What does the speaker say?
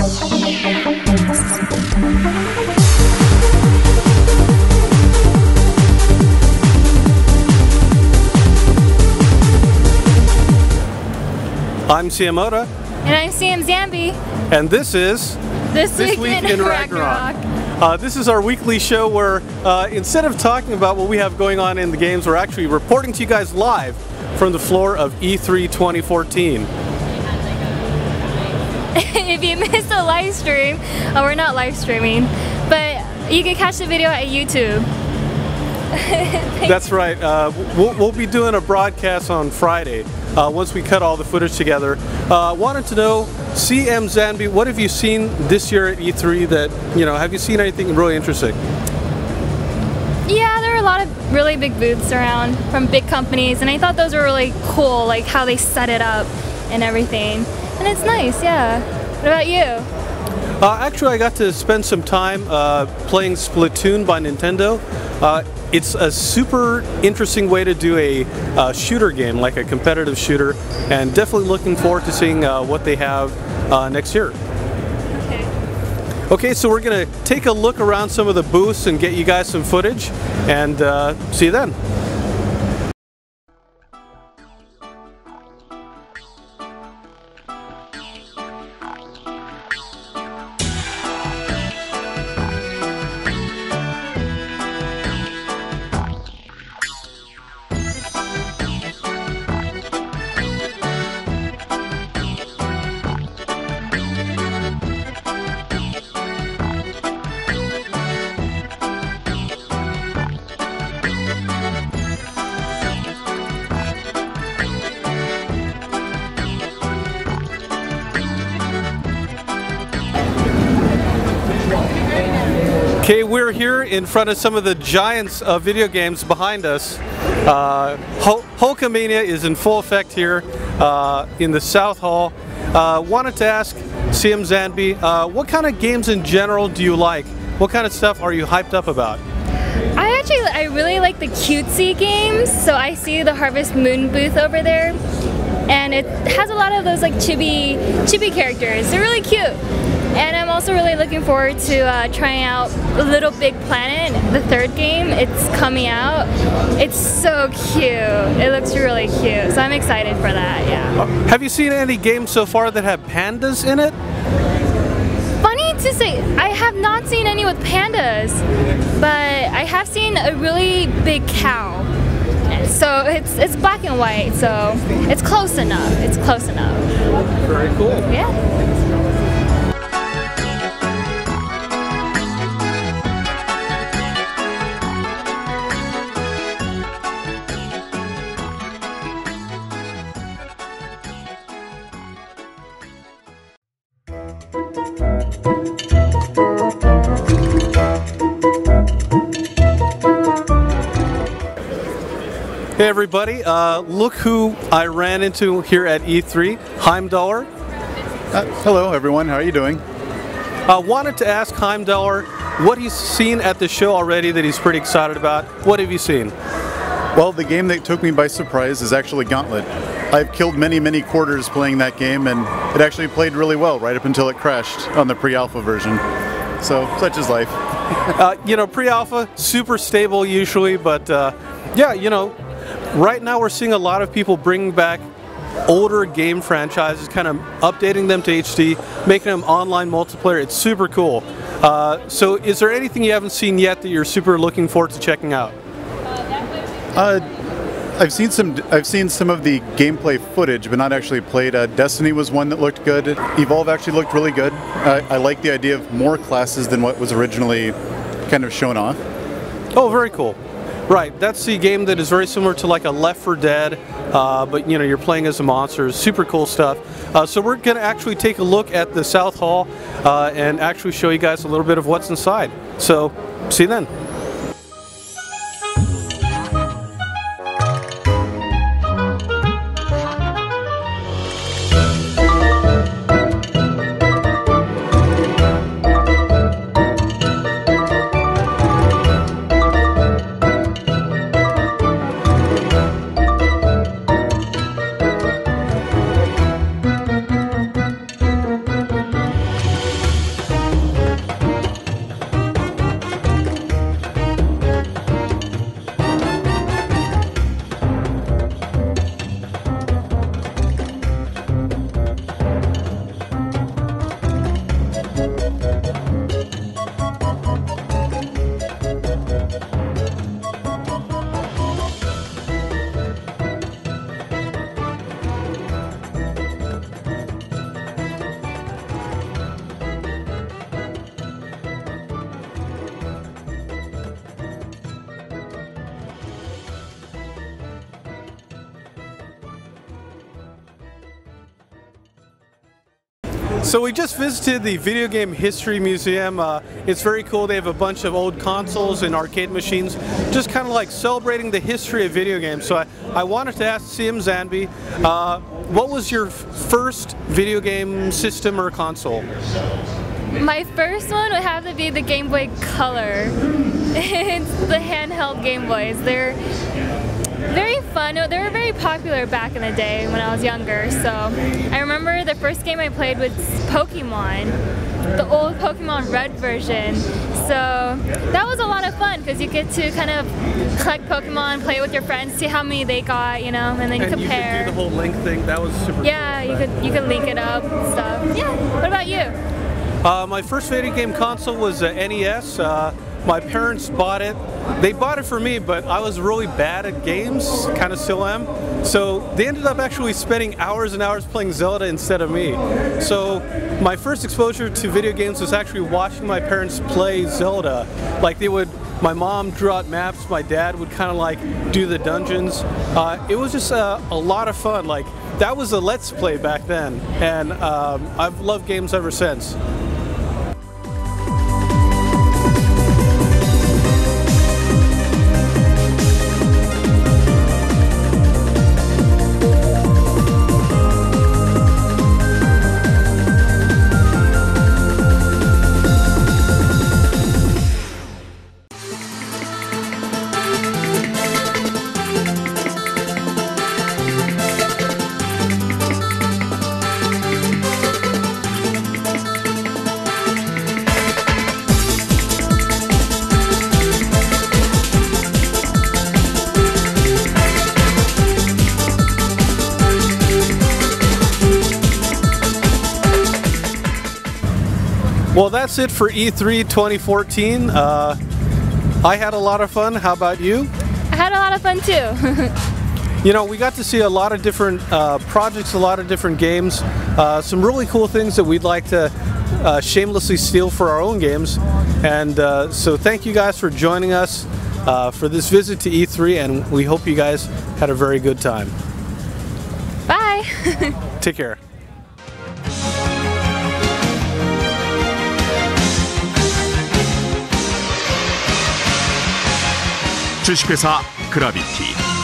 I'm CM Oda. And I'm CM Zanbee. And this is This Week in Ragnarok. This is our weekly show where instead of talking about what we have going on in the games, we're actually reporting to you guys live from the floor of E3 2014. If you missed the live stream, we're not live streaming, but you can catch the video at YouTube. That's right. We'll be doing a broadcast on Friday once we cut all the footage together. Wanted to know, CM Zanbee, what have you seen this year at E3 that, have you seen anything really interesting? Yeah, there are a lot of really big booths around from big companies, and I thought those were really cool, like how they set it up and everything. And it's nice, yeah. What about you? Actually, I got to spend some time playing Splatoon by Nintendo. It's a super interesting way to do a shooter game, like a competitive shooter, and definitely looking forward to seeing what they have next year. Okay, so we're going to take a look around some of the booths and get you guys some footage, and see you then. Okay, we're here in front of some of the giants of video games behind us. Hulkamania is in full effect here in the South Hall. Wanted to ask CM Zanbee, what kind of games in general do you like? What kind of stuff are you hyped up about? I really like the cutesy games, so I see the Harvest Moon booth over there, and it has a lot of those like chibi characters. They're really cute. And I'm also really looking forward to trying out Little Big Planet, the third game. It's coming out. It's so cute. It looks really cute. So I'm excited for that, yeah. Have you seen any games so far that have pandas in it? Funny to say, I have not seen any with pandas, but I have seen a really big cow. So it's black and white, so it's close enough. It's close enough. Very cool. Yeah. Hey everybody, look who I ran into here at E3, Heimdallr. Hello everyone, how are you doing? Wanted to ask Heimdallr what he's seen at the show already that he's pretty excited about. What have you seen? Well, the game that took me by surprise is actually Gauntlet. I've killed many quarters playing that game, and it actually played really well right up until it crashed on the pre-alpha version. So, such is life. Pre-alpha, super stable usually, but yeah, right now we're seeing a lot of people bringing back older game franchises, kind of updating them to HD, making them online multiplayer. It's super cool. So is there anything you haven't seen yet that you're super looking forward to checking out? I've seen some of the gameplay footage, but not actually played. Destiny was one that looked good. Evolve actually looked really good. I like the idea of more classes than what was originally kind of shown off. Oh, very cool. Right, that's the game that is very similar to like a Left 4 Dead, but you're playing as a monster. Super cool stuff. So we're going to actually take a look at the South Hall and actually show you guys a little bit of what's inside. So, see you then. So we just visited the Video Game History Museum. It's very cool. They have a bunch of old consoles and arcade machines, just kind of like celebrating the history of video games. So I wanted to ask CM Zanbee, what was your first video game system or console? My first one would have to be the Game Boy Color. It's the handheld Game Boys. They're very fun. They were very popular back in the day when I was younger. So I remember the first game I played was Pokemon, the old Pokemon Red version. So that was a lot of fun because you get to kind of collect Pokemon, play with your friends, see how many they got, you know, and then you compare. You could do the whole link thing. That was super yeah, cool. you could link it up and stuff. Yeah. What about you? My first video game console was a NES. My parents bought it. They bought it for me, but I was really bad at games, kind of still am. So they ended up actually spending hours and hours playing Zelda instead of me. So my first exposure to video games was actually watching my parents play Zelda. Like my mom drew out maps, my dad would kind of like do the dungeons. It was just a lot of fun. Like that was a Let's Play back then, and I've loved games ever since. Well, that's it for E3 2014. I had a lot of fun. How about you? I had a lot of fun too. You know, we got to see a lot of different projects, a lot of different games, some really cool things that we'd like to shamelessly steal for our own games. And so thank you guys for joining us for this visit to E3, and we hope you guys had a very good time. Bye. Take care. 주식회사 그라비티